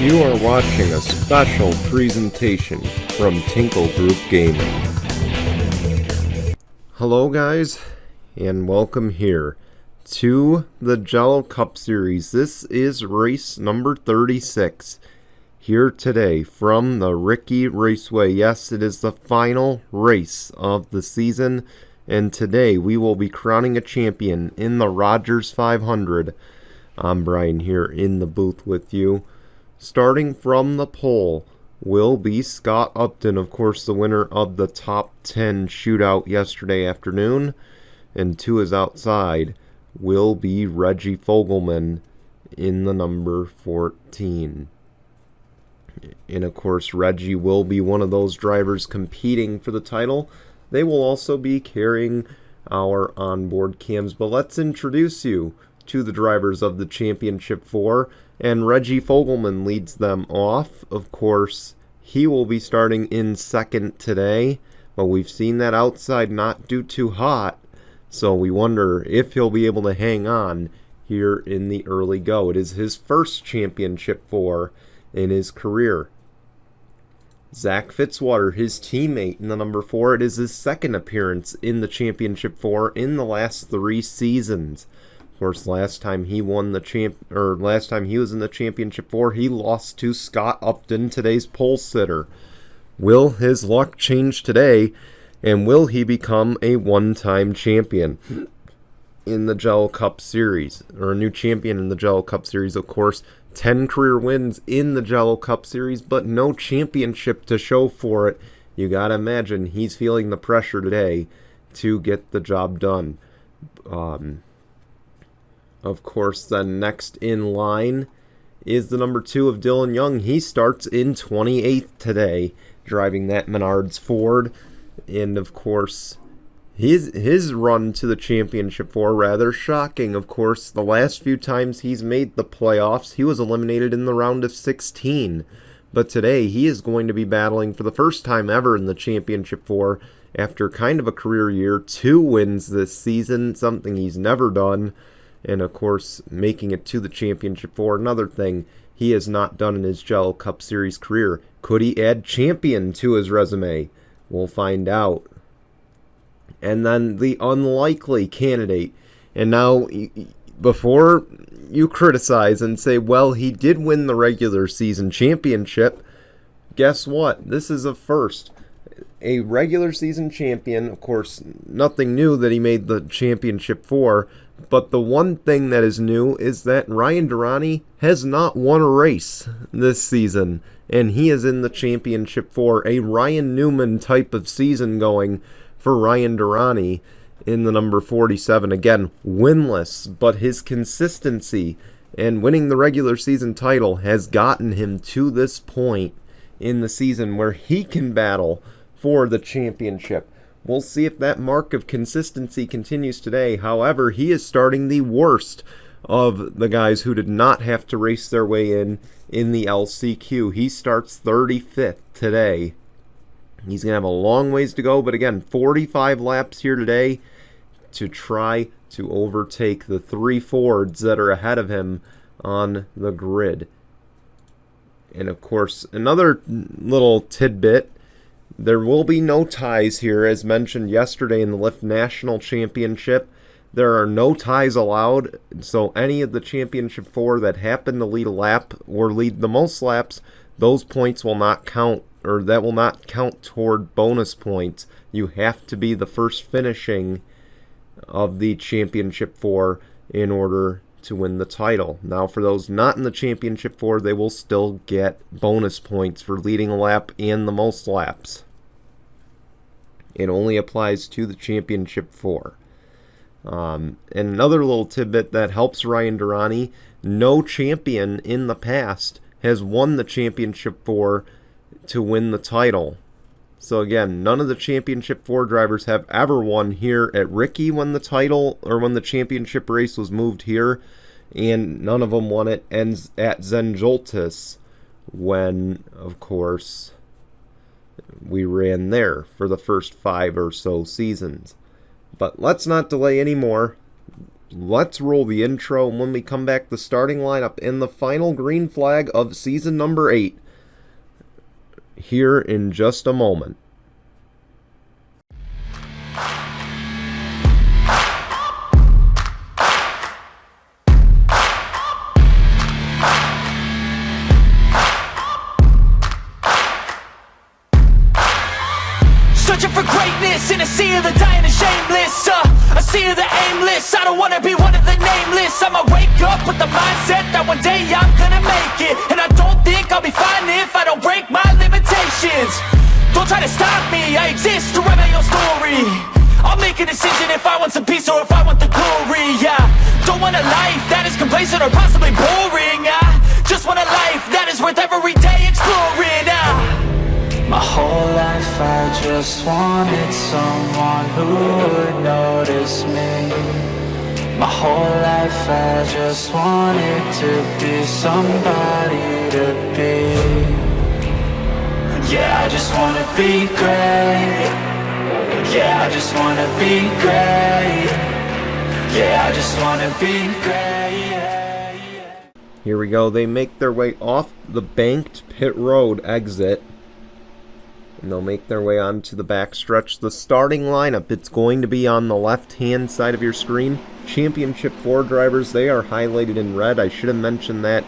You are watching a special presentation from Tinkle Group Gaming. Hello guys, and welcome here to the Jello Cup Series. This is race number 36 here today from the Riki Raceway. Yes, it is the final race of the season, and today we will be crowning a champion in the Rogers 500. I'm Brian here in the booth with you. Starting from the pole will be Scott Upton, of course, the winner of the top 10 shootout yesterday afternoon. And to his outside will be Reggie Fogelman in the number 14. And of course, Reggie will be one of those drivers competing for the title. They will also be carrying our onboard cams. But let's introduce you to the drivers of the Championship 4. And Reggie Fogelman leads them off. Of course, he will be starting in second today, but we've seen that outside not do too hot, so we wonder if he'll be able to hang on here in the early go. It is his first Championship 4 in his career. Zach Fitzwater, his teammate in the number 4, it is his second appearance in the Championship 4 in the last 3 seasons. Of course, last time he was in the Championship 4, he lost to Scott Upton, today's pole sitter. Will his luck change today, and will he become a one-time champion in the Jello Cup Series, or a new champion in the Jello Cup Series? Of course, 10 career wins in the Jello Cup Series, but no championship to show for it. You gotta imagine he's feeling the pressure today to get the job done. Of course, then next in line is the number 2 of Dylan Young. He starts in 28th today, driving that Menards Ford. And of course, his run to the Championship 4 rather shocking. Of course, the last few times he's made the playoffs, he was eliminated in the round of 16. But today, he is going to be battling for the first time ever in the Championship 4 after kind of a career year. 2 wins this season, something he's never done. And of course, making it to the Championship 4, another thing he has not done in his Jello Cup Series career. Could he add champion to his resume? We'll find out. And then the unlikely candidate. And now, before you criticize and say, well, he did win the regular season championship, guess what? This is a first. A regular season champion, of course, nothing new that he made the Championship 4. But the one thing that is new is that Ryan Durrani has not won a race this season, and he is in the Championship 4. A Ryan Newman type of season going for Ryan Durrani in the number 47. Again, winless, but his consistency and winning the regular season title has gotten him to this point in the season where he can battle for the championship. We'll see if that mark of consistency continues today. However, he is starting the worst of the guys who did not have to race their way in the LCQ. He starts 35th today. He's going to have a long ways to go, but again, 45 laps here today to try to overtake the 3 Fords that are ahead of him on the grid. And of course, another little tidbit, there will be no ties here, as mentioned yesterday in the Lift National Championship. There are no ties allowed, so any of the Championship 4 that happen to lead a lap or lead the most laps, those points will not count, or that will not count toward bonus points. You have to be the first finishing of the Championship 4 in order to win the title. Now, for those not in the Championship 4, they will still get bonus points for leading a lap and the most laps. It only applies to the Championship 4. And another little tidbit that helps Ryan Durrani, no champion in the past has won the Championship 4 to win the title. So again, none of the Championship 4 drivers have ever won here at Riki when the title, or when the championship race was moved here, and none of them won it at Zenjoltis when, of course, we ran there for the first 5 or so seasons. But let's not delay anymore. let's roll the intro, and when we come back, the starting lineup in the final green flag of season number 8 here in just a moment. Searching for greatness in a sea of the dying and shameless, a sea of the aimless. I don't wanna be one of the nameless. I'ma wake up with the mindset that one day I'm gonna make it, and I don't think I'll be fine if I don't break my limitations. Don't try to stop me, I exist to write my own story. I'll make a decision if I want some peace or if I want the glory. Yeah, don't want a life that is complacent or possibly boring. I just want a life that is worth every day exploring. My whole life I just wanted someone who would notice me. My whole life I just wanted to be somebody to be. Yeah, I just wanna be great. Yeah, I just wanna be great. Yeah, I just wanna be great. Here we go. They make their way off the banked pit road exit, and they'll make their way onto the backstretch. The starting lineup, it's going to be on the left-hand side of your screen. Championship 4 drivers, they are highlighted in red. I should have mentioned that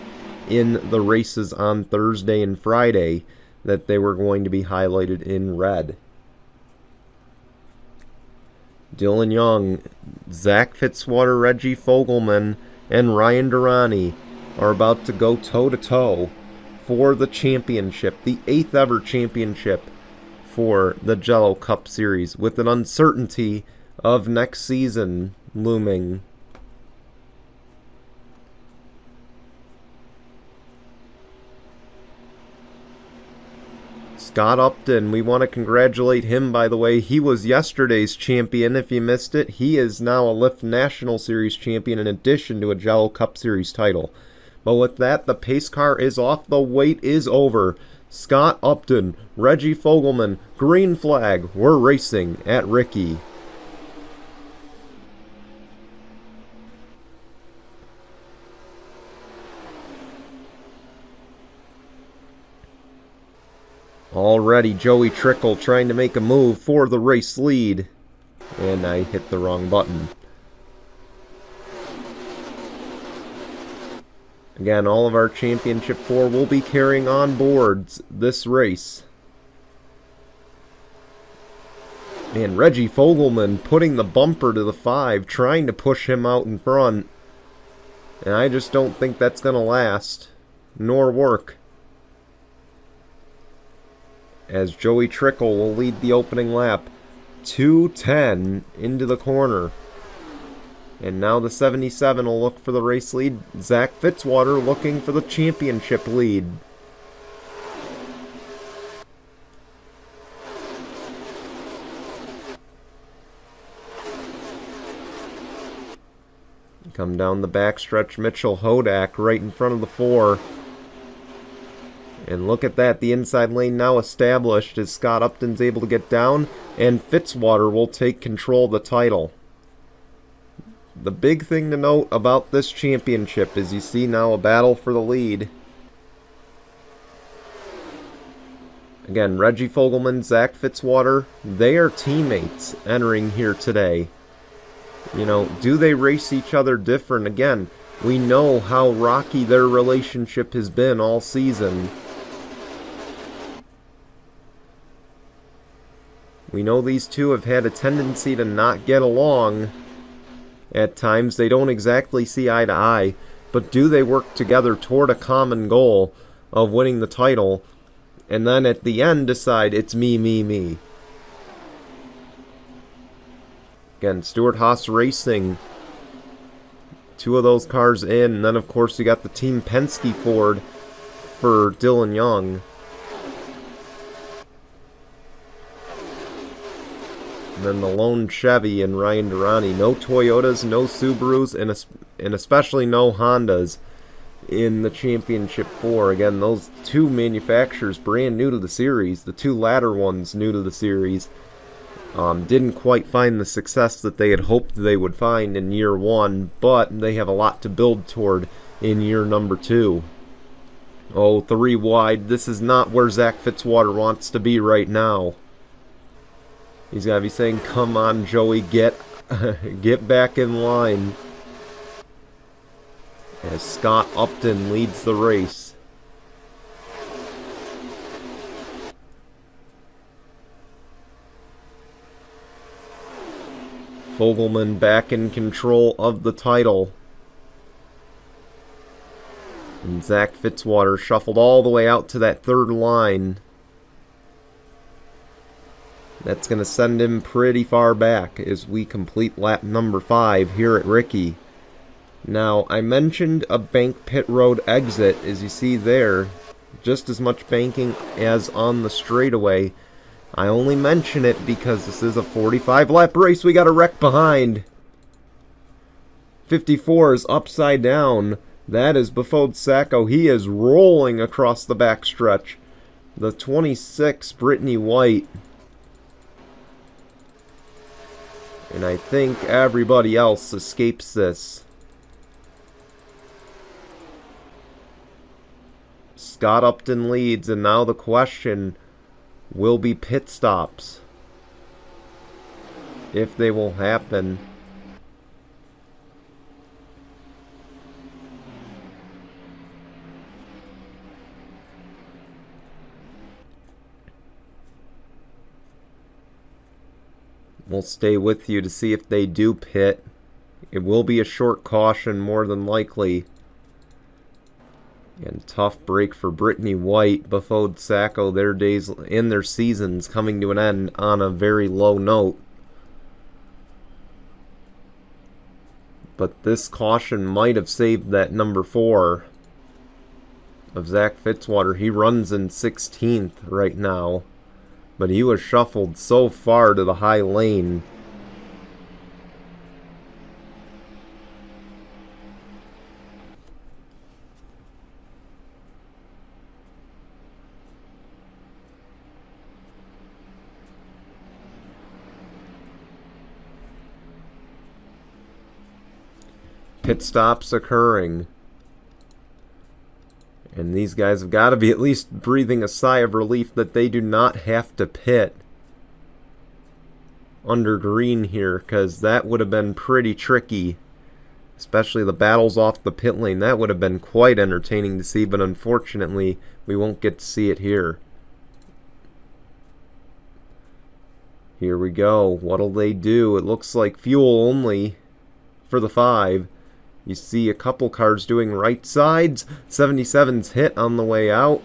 in the races on Thursday and Friday, that they were going to be highlighted in red. Dylan Young, Zach Fitzwater, Reggie Fogelman, and Ryan Durrani are about to go toe-to-toe for the championship, the 8th ever championship for the Jello Cup Series, with an uncertainty of next season looming. Scott Upton, we want to congratulate him, by the way. He was yesterday's champion. If you missed it, he is now a Lift National Series champion in addition to a Jello Cup Series title. But with that, the pace car is off. The wait is over. Scott Upton, Reggie Fogelman, green flag. We're racing at Riki. Already Joey Trickle trying to make a move for the race lead. And I hit the wrong button. Again, all of our Championship 4 will be carrying on boards this race. And Reggie Fogelman putting the bumper to the 5, trying to push him out in front. And I just don't think that's going to last, nor work, as Joey Trickle will lead the opening lap. 2:10 into the corner. And now the 77 will look for the race lead. Zach Fitzwater looking for the championship lead. Come down the backstretch, Mitchell Hodak right in front of the 4. And look at that, the inside lane now established as Scott Upton's able to get down, and Fitzwater will take control of the title. The big thing to note about this championship is you see now a battle for the lead. Again, Reggie Fogelman, Zach Fitzwater, they are teammates entering here today. You know, do they race each other different? Again, we know how rocky their relationship has been all season. We know these two have had a tendency to not get along. At times, they don't exactly see eye to eye, but do they work together toward a common goal of winning the title, and then at the end decide it's me, me, me? Again, Stewart Haas Racing, 2 of those cars in, and then of course you got the Team Penske Ford for Dylan Young. And then the lone Chevy and Ryan Durrani. No Toyotas, no Subarus, and especially no Hondas in the Championship 4. Again, those 2 manufacturers brand new to the series. The 2 latter ones new to the series. Didn't quite find the success that they had hoped they would find in year one, but they have a lot to build toward in year number 2. Oh, 3 wide. This is not where Zach Fitzwater wants to be right now. He's got to be saying, come on, Joey, get back in line. As Scott Upton leads the race. Fogelman back in control of the title. And Zach Fitzwater shuffled all the way out to that 3rd line. That's going to send him pretty far back as we complete lap number 5 here at Riki. Now, I mentioned a bank pit road exit, as you see there. Just as much banking as on the straightaway. I only mention it because this is a 45 lap race. We got a wreck behind. 54 is upside down. That is Befode Sacco. He is rolling across the backstretch. The 26, Brittany White. And I think everybody else escapes this. Scott Upton leads, and now the question will be pit stops. If they will happen. We'll stay with you to see if they do pit. It will be a short caution more than likely. And tough break for Brittany White. Befode Sacco, their days in their seasons coming to an end on a very low note. But this caution might have saved that number 4 of Zach Fitzwater. He runs in 16th right now. But he was shuffled so far to the high lane. Pit stops occurring. And these guys have got to be at least breathing a sigh of relief that they do not have to pit under green here, because that would have been pretty tricky. Especially the battles off the pit lane. That would have been quite entertaining to see, but unfortunately we won't get to see it here. Here we go. What'll they do? It looks like fuel only for the 5. You see a couple cars doing right sides. 77's hit on the way out.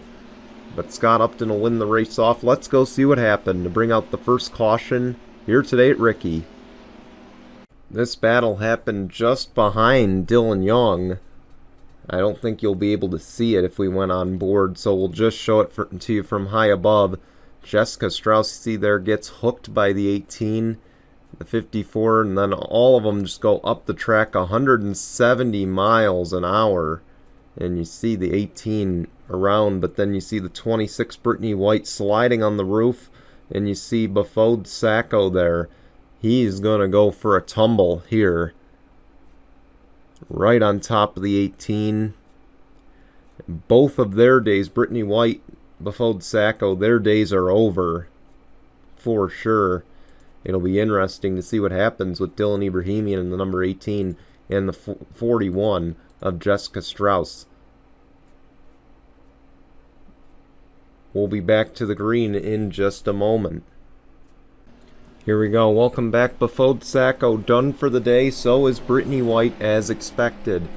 But Scott Upton will win the race off. Let's go see what happened to bring out the first caution here today at Riki. This battle happened just behind Dylan Young. I don't think you'll be able to see it if we went on board, so we'll just show it to you from high above. Jessica Strauss, you see there, gets hooked by the 18. The 54, and then all of them just go up the track 170 miles an hour. And you see the 18 around, but then you see the 26 Brittany White sliding on the roof, and you see Befode Sacco there. He's going to go for a tumble here. Right on top of the 18. Both of their days, Brittany White, Befode Sacco, their days are over. For sure. It'll be interesting to see what happens with Dylan Ibrahimian in the number 18 and the 41 of Jessica Strauss. We'll be back to the green in just a moment. Here we go. Welcome back. Befode Sacco done for the day. So is Brittany White as expected.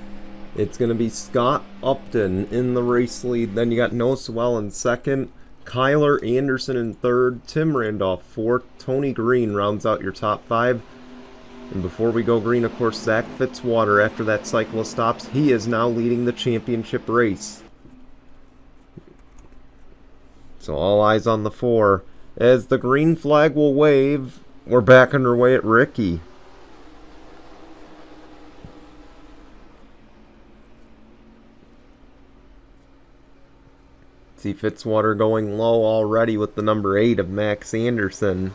It's going to be Scott Upton in the race lead. Then you got Noah Sewell in second. Kyler Anderson in third, Tim Randolph fourth, Tony Green rounds out your top 5. And before we go green, of course, Zach Fitzwater, after that cyclist stops, he is now leading the championship race. So all eyes on the 4. As the green flag will wave, we're back underway at Riki. See Fitzwater going low already with the number 8 of Max Anderson.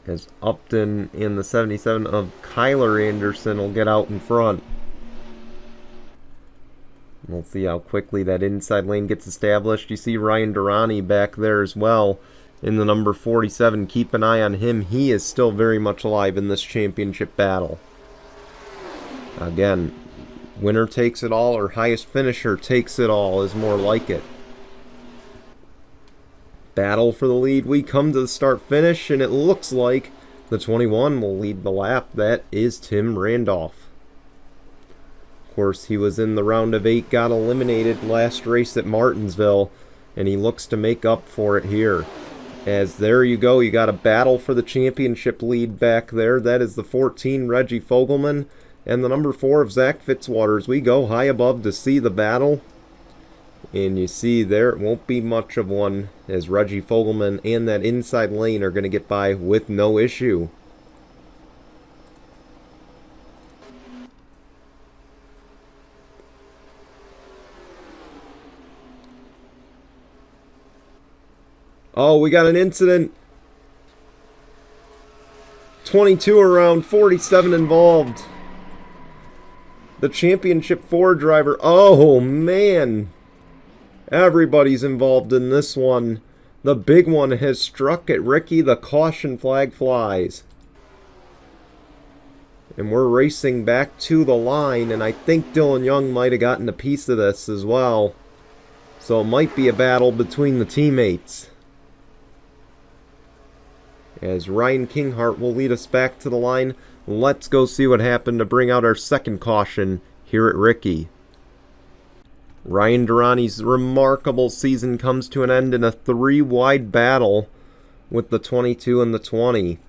as Upton and the 77 of Kyler Anderson will get out in front. We'll see how quickly that inside lane gets established. You see Ryan Durrani back there as well in the number 47. Keep an eye on him. He is still very much alive in this championship battle. Again, winner takes it all, or highest finisher takes it all is more like it. Battle for the lead. We come to the start finish, and it looks like the 21 will lead the lap. That is Tim Randolph. Of course, he was in the round of 8, got eliminated last race at Martinsville, and he looks to make up for it here. As there you go, you got a battle for the championship lead back there. That is the 14, Reggie Fogelman, and the number 4 of Zach Fitzwater. As we go high above to see the battle. And you see there, it won't be much of one, as Reggie Fogelman and that inside lane are going to get by with no issue. Oh, we got an incident. 22 around, 47 involved. The championship 4 driver. Oh, man. Everybody's involved in this one. The big one has struck at Riki. The caution flag flies. And we're racing back to the line, and I think Dylan Young might have gotten a piece of this as well. So it might be a battle between the teammates. As Ryan Kinghart will lead us back to the line, let's go see what happened to bring out our second caution here at Riki. Ryan Durrani's remarkable season comes to an end in a 3-wide battle with the 22 and the 20.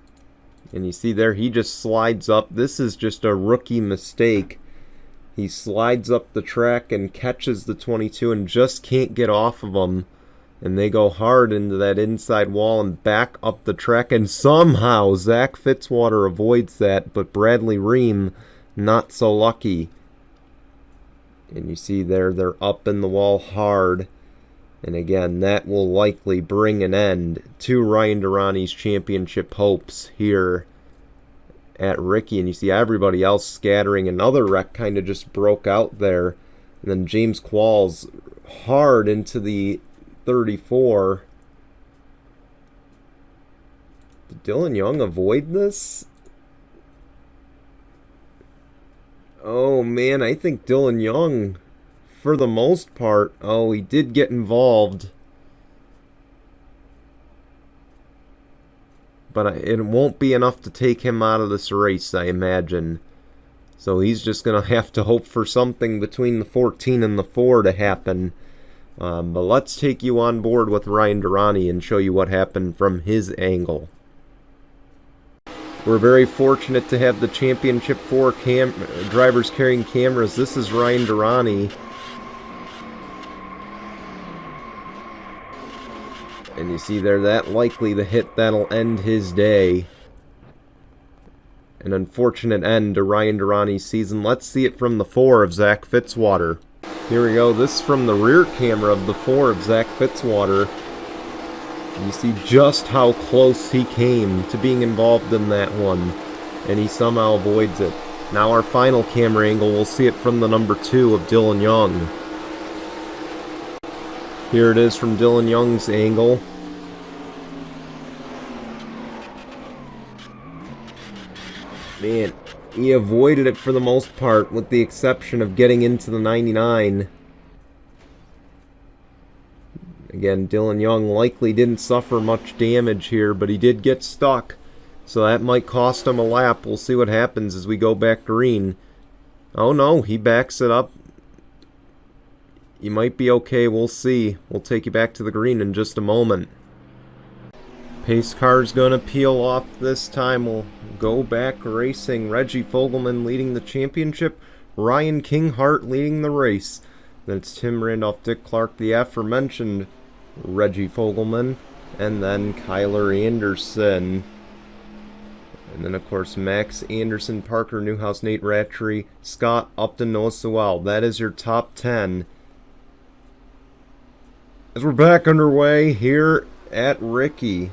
And you see there, he just slides up. This is just a rookie mistake. He slides up the track and catches the 22 and just can't get off of him. And they go hard into that inside wall and back up the track. And somehow Zach Fitzwater avoids that, but Bradley Ream not so lucky. And you see there, they're up in the wall hard. And again, that will likely bring an end to Ryan Durrani's championship hopes here at Riki. And you see everybody else scattering. Another wreck kind of just broke out there. And then James Qualls hard into the 34. Did Dylan Young avoid this? Oh man, I think Dylan Young, for the most part, oh, he did get involved. But it won't be enough to take him out of this race, I imagine. So he's just going to have to hope for something between the 14 and the 4 to happen. But let's take you on board with Ryan Durrani and show you what happened from his angle. We're very fortunate to have the Championship 4 drivers carrying cameras. This is Ryan Durrani. And you see there, that likely the hit that'll end his day. An unfortunate end to Ryan Durrani's season. Let's see it from the 4 of Zach Fitzwater. Here we go. This is from the rear camera of the 4 of Zach Fitzwater. You see just how close he came to being involved in that one, and he somehow avoids it. Now our final camera angle, we'll see it from the number 2 of Dylan Young. Here it is from Dylan Young's angle. Man, he avoided it for the most part, with the exception of getting into the 99. Again, Dylan Young likely didn't suffer much damage here, but he did get stuck. So that might cost him a lap. We'll see what happens as we go back green. Oh no, he backs it up. You might be okay, we'll see. We'll take you back to the green in just a moment. Pace car's gonna peel off this time. We'll go back racing. Reggie Fogelman leading the championship. Ryan Kinghart leading the race. Then it's Tim Randolph, Dick Clark, the aforementioned Reggie Fogelman, and then Kyler Anderson. And then, of course, Max Anderson, Parker Newhouse, Nate Rattray, Scott Upton, Noah Sewell. That is your top 10. As we're back underway here at Riki.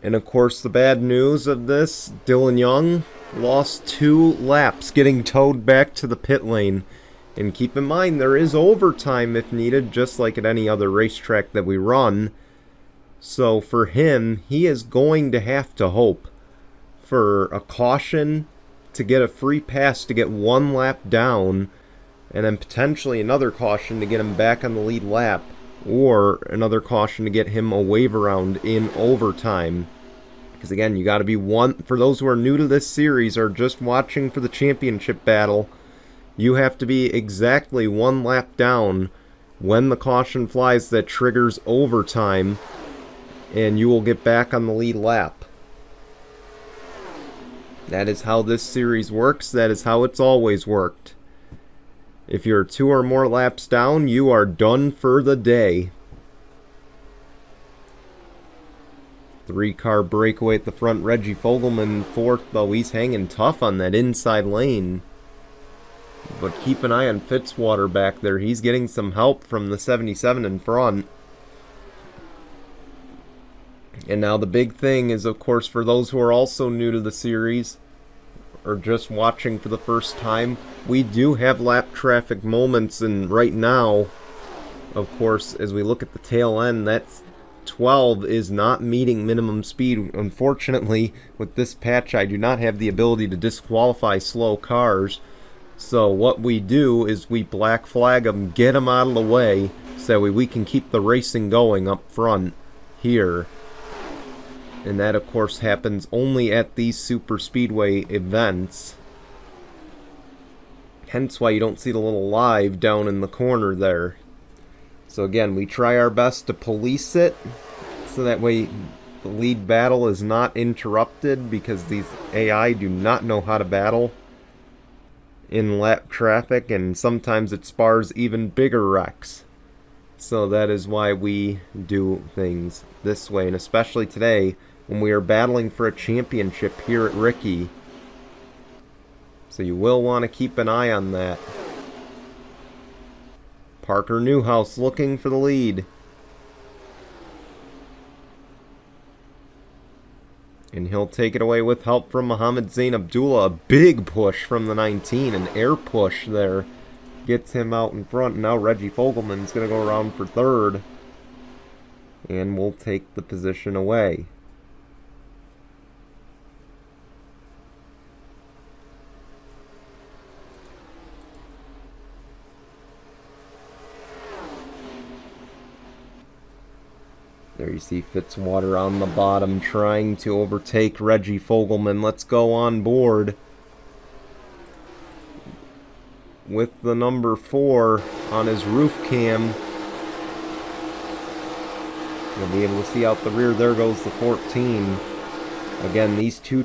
And of course, the bad news of this, Dylan Young lost 2 laps, getting towed back to the pit lane. And keep in mind, there is overtime if needed, just like at any other racetrack that we run. So for him, he is going to have to hope for a caution to get a free pass to get 1 lap down, and then potentially another caution to get him back on the lead lap, or another caution to get him a wave around in overtime. Because again, you got to be one. For those who are new to this series or just watching for the championship battle, you have to be exactly 1 lap down when the caution flies that triggers overtime, and you will get back on the lead lap. That is how this series works. That is how it's always worked. If you're 2 or more laps down, you are done for the day. 3-car breakaway at the front. Reggie Fogelman 4th, though. He's hanging tough on that inside lane. But keep an eye on Fitzwater back there. He's getting some help from the 77 in front. And now the big thing is, of course, for those who are also new to the series or just watching for the first time, we do have lap traffic moments, and right now, of course, as we look at the tail end, that's 12 is not meeting minimum speed. Unfortunately, with this patch, I do not have the ability to disqualify slow cars. So what we do is we black flag them, get them out of the way, so we can keep the racing going up front here. And that, of course, happens only at these super speedway events. Hence why you don't see the little live down in the corner there. So again, we try our best to police it, so that way the lead battle is not interrupted, because these AI do not know how to battle in lap traffic, and sometimes it spars even bigger wrecks. So that is why we do things this way, and especially today when we are battling for a championship here at Riki. So you will want to keep an eye on that. Parker Newhouse looking for the lead. And he'll take it away with help from Mohammed Zain Abdullah. A big push from the 19, an air push there. Gets him out in front. Now Reggie Fogelman's going to go around for 3rd. And will take the position away. There you see Fitzwater on the bottom trying to overtake Reggie Fogelman. Let's go on board with the number 4 on his roof cam. You'll be able to see out the rear. There goes the 14. Again, these two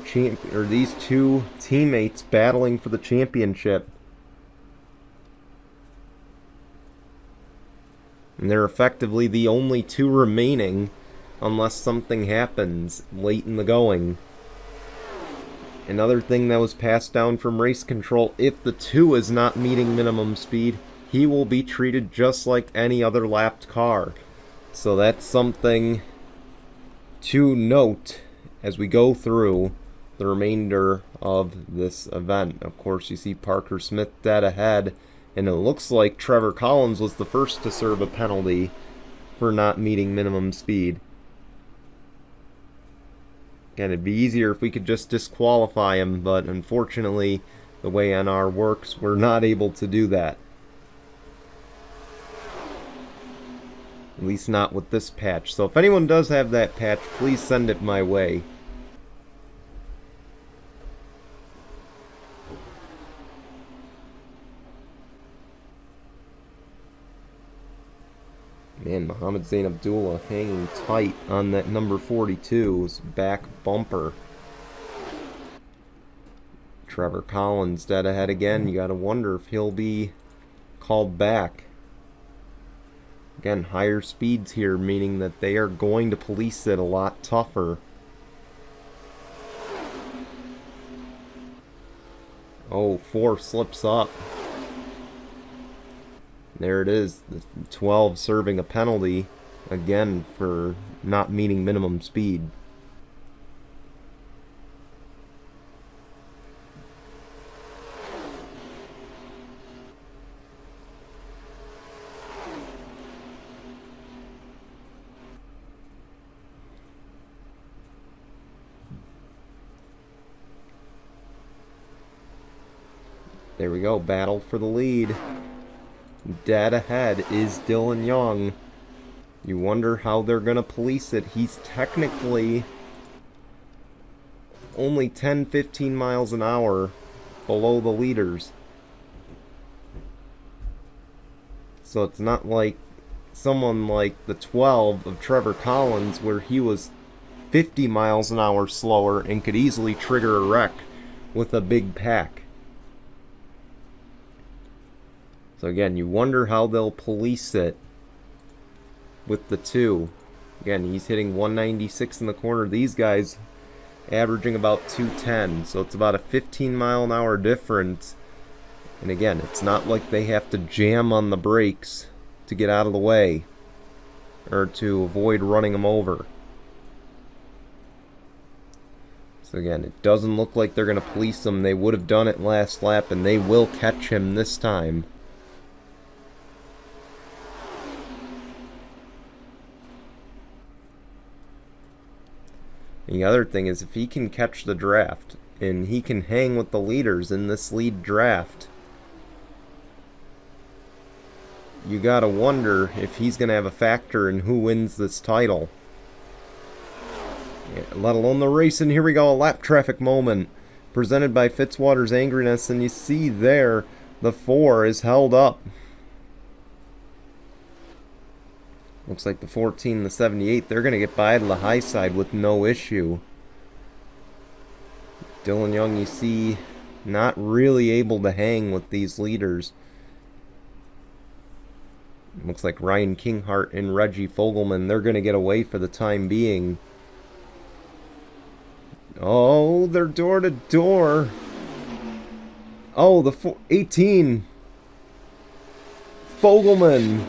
teammates battling for the championship. And they're effectively the only 2 remaining unless something happens late in the going. Another thing that was passed down from race control, if the 2 is not meeting minimum speed, he will be treated just like any other lapped car. So that's something to note as we go through the remainder of this event. Of course, you see Parker Smith dead ahead. And it looks like Trevor Collins was the first to serve a penalty for not meeting minimum speed. Again, it'd be easier if we could just disqualify him, but unfortunately, the way NR works, we're not able to do that. At least not with this patch. So if anyone does have that patch, please send it my way. Man, Mohammed Zain Abdullah hanging tight on that number 42's back bumper. Trevor Collins dead ahead again. You gotta wonder if he'll be called back. Again, higher speeds here, meaning that they are going to police it a lot tougher. Oh, 4 slips up. There it is, the 12 serving a penalty, again, for not meeting minimum speed. There we go, battle for the lead. Dead ahead is Dylan Young. You wonder how they're going to police it. He's technically only 10-15 miles an hour below the leaders. So it's not like someone like the 12 of Trevor Collins where he was 50 miles an hour slower and could easily trigger a wreck with a big pack. So again, you wonder how they'll police it with the two. Again, he's hitting 196 in the corner. These guys averaging about 210. So it's about a 15 mile an hour difference. And again, it's not like they have to jam on the brakes to get out of the way or to avoid running them over. So again, it doesn't look like they're going to police him. They would have done it last lap, and they will catch him this time. The other thing is, if he can catch the draft and he can hang with the leaders in this lead draft, you gotta wonder if he's gonna have a factor in who wins this title. Yeah, let alone the race. And here we go, a lap traffic moment presented by Fitzwater's Angriness, and you see there the 4 is held up. Looks like the 14, the 78, they're going to get by to the high side with no issue. Dylan Young, you see, not really able to hang with these leaders. Looks like Ryan Kinghart and Reggie Fogelman, they're going to get away for the time being. Oh, they're door to door. Oh, the 18. Fogelman.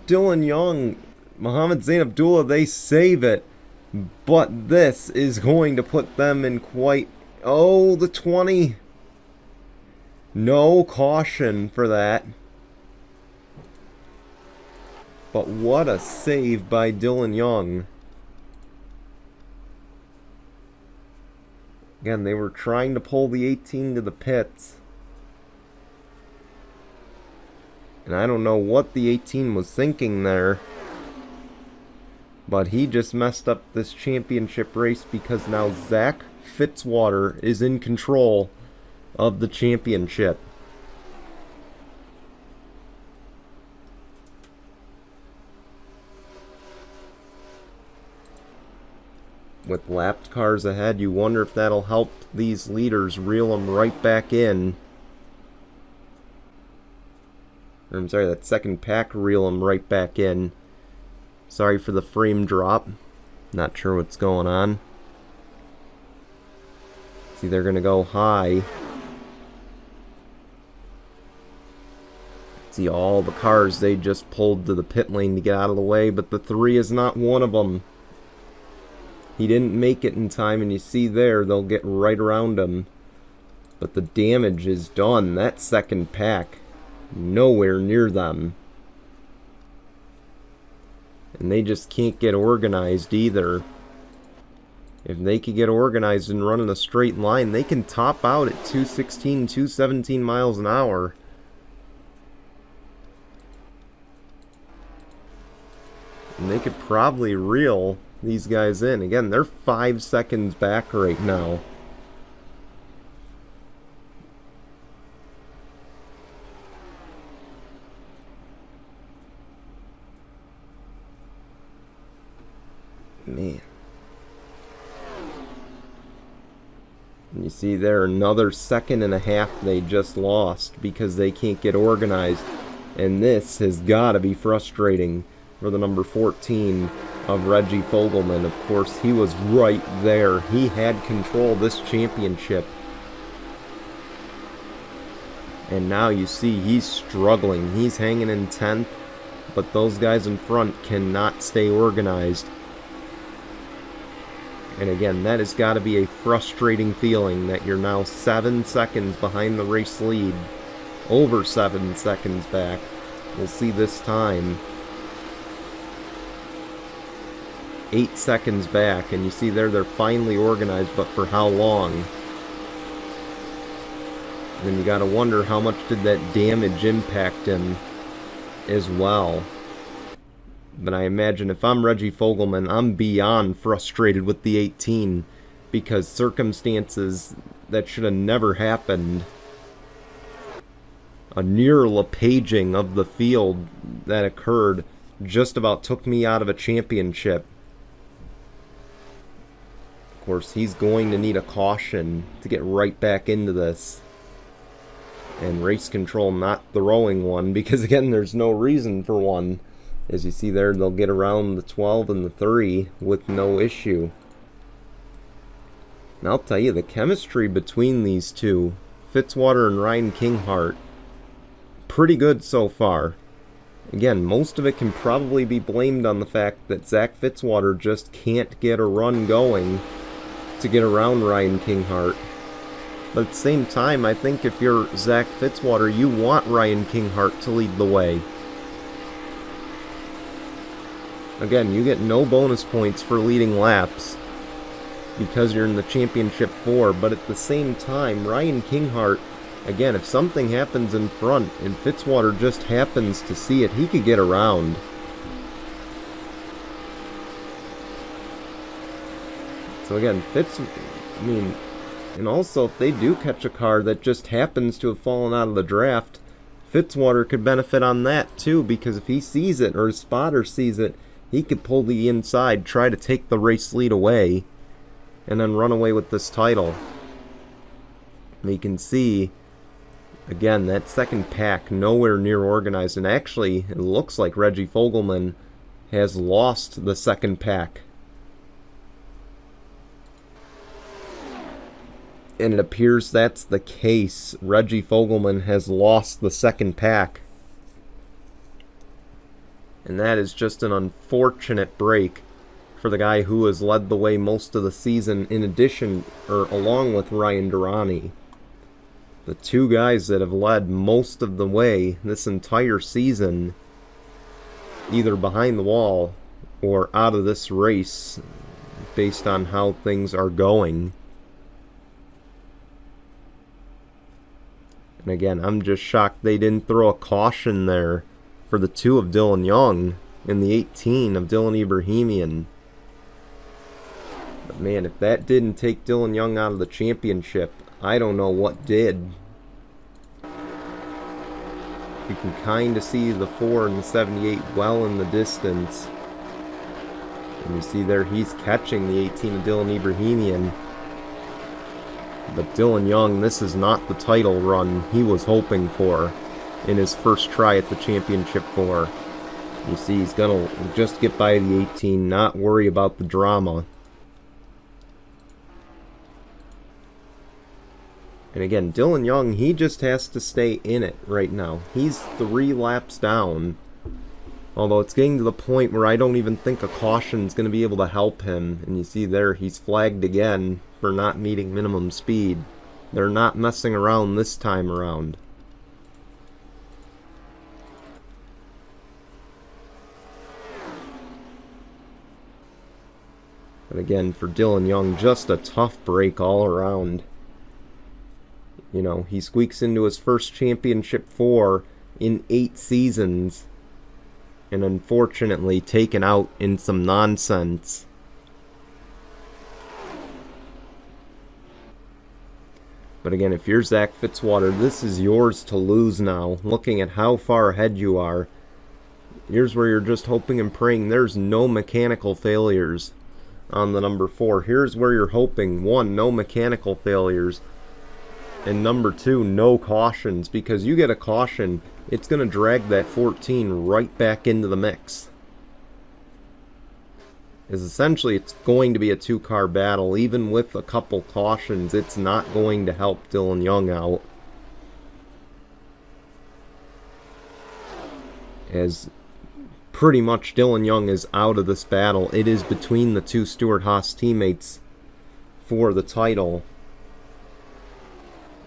Dylan Young, Mohammed Zain Abdullah, they save it. But this is going to put them in quite... Oh, the 20. No caution for that. But what a save by Dylan Young. Again, they were trying to pull the 18 to the pits. And I don't know what the 18 was thinking there. But he just messed up this championship race because now Zach Fitzwater is in control of the championship. With lapped cars ahead, you wonder if that'll help these leaders reel them right back in. I'm sorry, that second pack reel them right back in. Sorry for the frame drop. Not sure what's going on. See, they're going to go high. See all the cars they just pulled to the pit lane to get out of the way, but the 3 is not one of them. He didn't make it in time, and you see there, they'll get right around him. But the damage is done. That second pack, nowhere near them. And they just can't get organized either. If they could get organized and run in a straight line, they can top out at 216, 217 miles an hour. And they could probably reel these guys in. Again, they're 5 seconds back right now. Man. And you see there, another 1.5 seconds they just lost because they can't get organized. And this has got to be frustrating for the number 14 of Reggie Fogelman. Of course, he was right there. He had control of this championship. And now you see he's struggling. He's hanging in 10th, but those guys in front cannot stay organized. And again, that has got to be a frustrating feeling that you're now 7 seconds behind the race lead. Over 7 seconds back. We'll see this time. 8 seconds back, and you see there they're finally organized, but for how long? Then you gotta wonder how much did that damage impact him as well. But I imagine if I'm Reggie Fogelman, I'm beyond frustrated with the 18 because circumstances that should have never happened. A near LePaging of the field that occurred just about took me out of a championship. Of course, he's going to need a caution to get right back into this. And race control not throwing one because, again, there's no reason for one. As you see there, they'll get around the 12 and the 3 with no issue. And I'll tell you, the chemistry between these two, Fitzwater and Ryan Kinghart, pretty good so far. Again, most of it can probably be blamed on the fact that Zach Fitzwater just can't get a run going to get around Ryan Kinghart. But at the same time, I think if you're Zach Fitzwater, you want Ryan Kinghart to lead the way. Again, you get no bonus points for leading laps because you're in the championship 4, but at the same time, Ryan Kinghart, again, if something happens in front and Fitzwater just happens to see it, he could get around. So again, and also if they do catch a car that just happens to have fallen out of the draft, Fitzwater could benefit on that too, because if he sees it or his spotter sees it, he could pull the inside, try to take the race lead away, and then run away with this title. And you can see, again, that second pack nowhere near organized, and actually it looks like Reggie Fogelman has lost the second pack. And it appears that's the case. Reggie Fogelman has lost the second pack. And that is just an unfortunate break for the guy who has led the way most of the season, in addition, or along with Ryan Durrani. The two guys that have led most of the way this entire season, either behind the wall or out of this race, based on how things are going. And again, I'm just shocked they didn't throw a caution there for the 2 of Dylan Young and the 18 of Dylan Ibrahimian. But man, if that didn't take Dylan Young out of the championship, I don't know what did. You can kind of see the 4 and the 78 well in the distance. And you see there he's catching the 18 of Dylan Ibrahimian. But Dylan Young, this is not the title run he was hoping for in his first try at the championship 4. You see, he's going to just get by the 18, not worry about the drama. And again, Dylan Young, he just has to stay in it right now. He's 3 laps down. Although it's getting to the point where I don't even think a caution is going to be able to help him. And you see there, he's flagged again for not meeting minimum speed. They're not messing around this time around. But again, for Dylan Young, just a tough break all around. You know, he squeaks into his first championship 4 in 8 seasons. And unfortunately taken out in some nonsense. But again, if you're Zach Fitzwater, this is yours to lose now. Looking at how far ahead you are, here's where you're just hoping and praying there's no mechanical failures on the number 4. Here's where you're hoping, 1, no mechanical failures, and number 2, no cautions, because you get a caution, it's going to drag that 14 right back into the mix. Is essentially it's going to be a 2-car battle. Even with a couple cautions, it's not going to help Dylan Young out. As pretty much Dylan Young is out of this battle. It is between the 2 Stewart-Haas teammates for the title.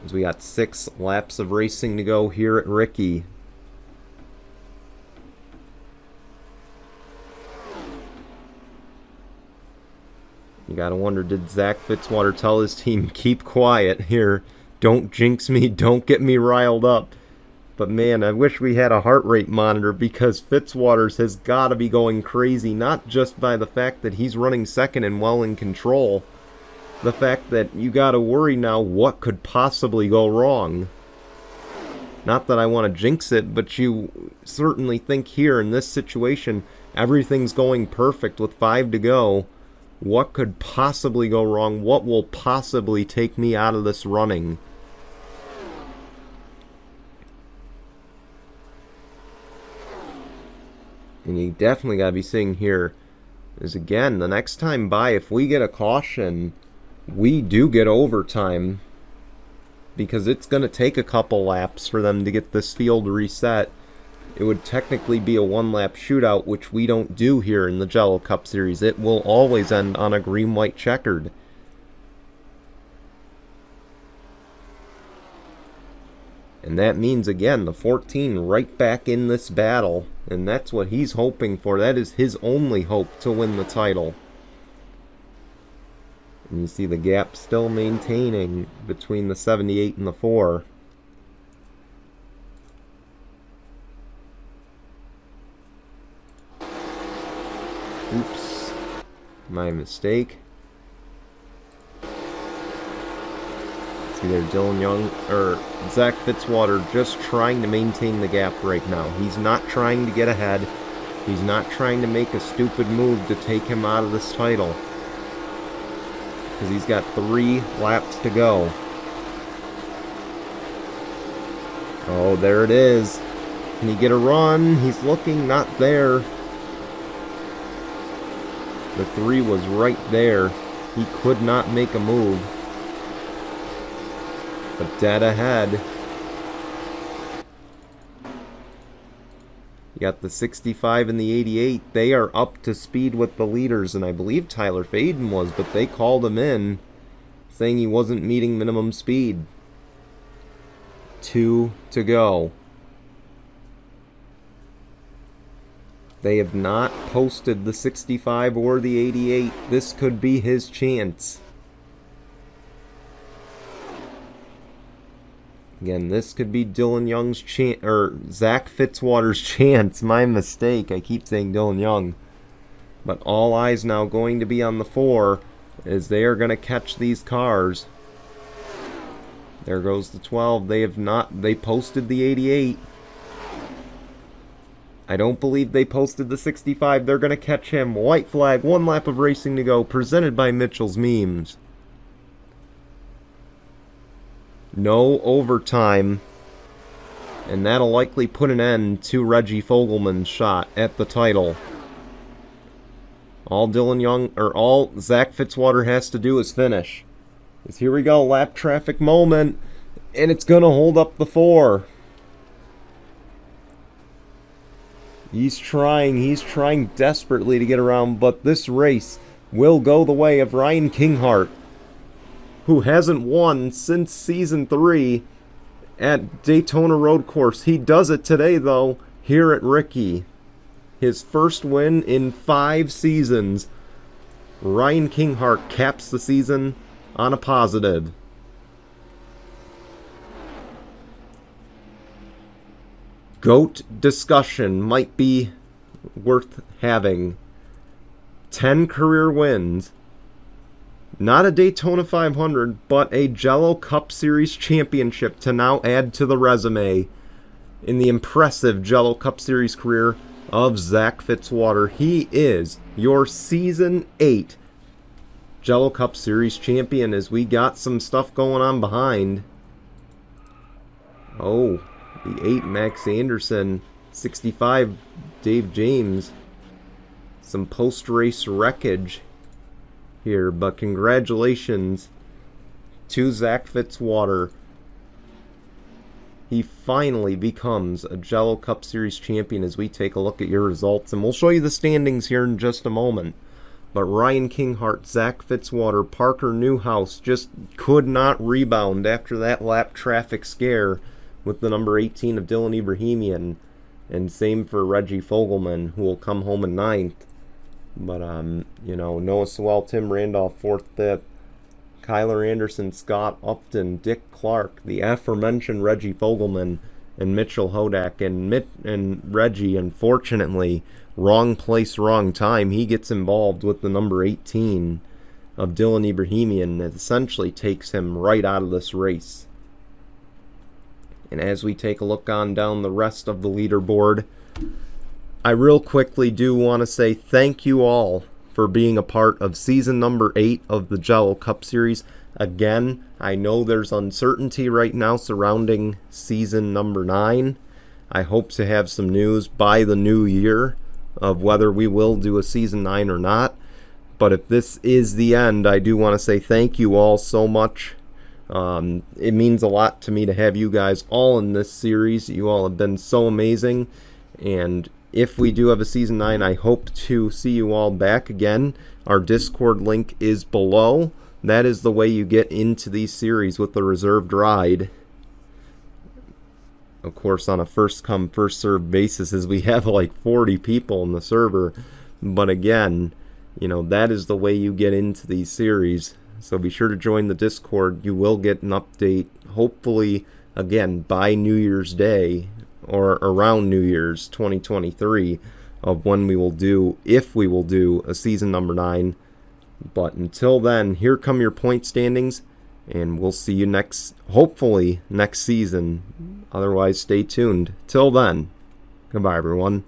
As we got 6 laps of racing to go here at Riki. You gotta wonder, did Zach Fitzwater tell his team keep quiet here Don't jinx me, don't get me riled up. But man, I wish we had a heart rate monitor, because Fitzwaters has got to be going crazy, not just by the fact that he's running second and well in control. The fact that you got to worry now, what could possibly go wrong? Not that I want to jinx it, but you certainly think here in this situation, everything's going perfect with 5 to go. What could possibly go wrong? What will possibly take me out of this running? And you definitely got to be seeing here is, again, the next time by, if we get a caution, we do get overtime, because it's going to take a couple laps for them to get this field reset. It would technically be a 1-lap shootout, which we don't do here in the Jello Cup Series. It will always end on a green-white checkered. And that means, again, the 14 right back in this battle. And that's what he's hoping for. That is his only hope to win the title. And you see the gap still maintaining between the 78 and the 4. Oops. My mistake. See there, Dylan Young, or Zach Fitzwater, just trying to maintain the gap right now. He's not trying to get ahead. He's not trying to make a stupid move to take him out of this title, because he's got 3 laps to go. Oh, there it is. Can he get a run? He's looking, not there. The 3 was right there. He could not make a move. But dead ahead. You got the 65 and the 88. They are up to speed with the leaders, and I believe Tyler Faden was, but they called him in, saying he wasn't meeting minimum speed. 2 to go. They have not posted the 65 or the 88. This could be his chance. Again, this could be Dylan Young's chance, or Zach Fitzwater's chance. My mistake. I keep saying Dylan Young. But all eyes now going to be on the 4, as they are going to catch these cars. There goes the 12. They have not. They posted the 88. I don't believe they posted the 65. They're going to catch him. White flag. 1 lap of racing to go. Presented by Mitchell's Memes. No overtime, and that'll likely put an end to Reggie Fogelman's shot at the title. All Dylan Young, or all Zach Fitzwater has to do is finish. Here we go, lap traffic moment, and it's going to hold up the 4. He's trying desperately to get around, but this race will go the way of Ryan Kinghart, who hasn't won since Season 3 at Daytona Road Course. He does it today, though, here at Riki. His first win in 5 seasons. Ryan Kinghart caps the season on a positive. GOAT discussion might be worth having. 10 career wins. Not a Daytona 500, but a Jello Cup Series championship to now add to the resume in the impressive Jello Cup Series career of Zach Fitzwater. He is your Season 8 Jello Cup Series champion, as we got some stuff going on behind. Oh, the 8 Max Anderson, 65 Dave James. Some post-race wreckage here, but congratulations to Zach Fitzwater. He finally becomes a Jello Cup Series champion as we take a look at your results, and we'll show you the standings here in just a moment. But Ryan Kinghart, Zach Fitzwater, Parker Newhouse just could not rebound after that lap traffic scare with the number 18 of Dylan Ibrahimian, and same for Reggie Fogelman, who will come home in 9th. But, Noah Sewell, Tim Randolph, 4th, 5th. Kyler Anderson, Scott Upton, Dick Clark, the aforementioned Reggie Fogelman, and Mitchell Hodak. And Reggie, unfortunately, wrong place, wrong time. He gets involved with the number 18 of Dylan Ibrahimian. It essentially takes him right out of this race. And as we take a look on down the rest of the leaderboard, I real quickly do want to say thank you all for being a part of season number 8 of the Jello Cup Series. Again, I know there's uncertainty right now surrounding season number 9. I hope to have some news by the new year of whether we will do a season 9 or not. But if this is the end, I do want to say thank you all so much. It means a lot to me to have you guys all in this series. You all have been so amazing. And if we do have a season 9, I hope to see you all back again. Our Discord link is below. That is the way you get into these series with the reserved ride. Of course, on a first come, first served basis, as we have like 40 people in the server. But again, that is the way you get into these series. So be sure to join the Discord. You will get an update, hopefully, again, by New Year's Day, or around New Year's 2023, of when we will do, if we will do, a season number 9. But until then, here come your point standings, and we'll see you hopefully next season. Otherwise, stay tuned. Till then, goodbye everyone.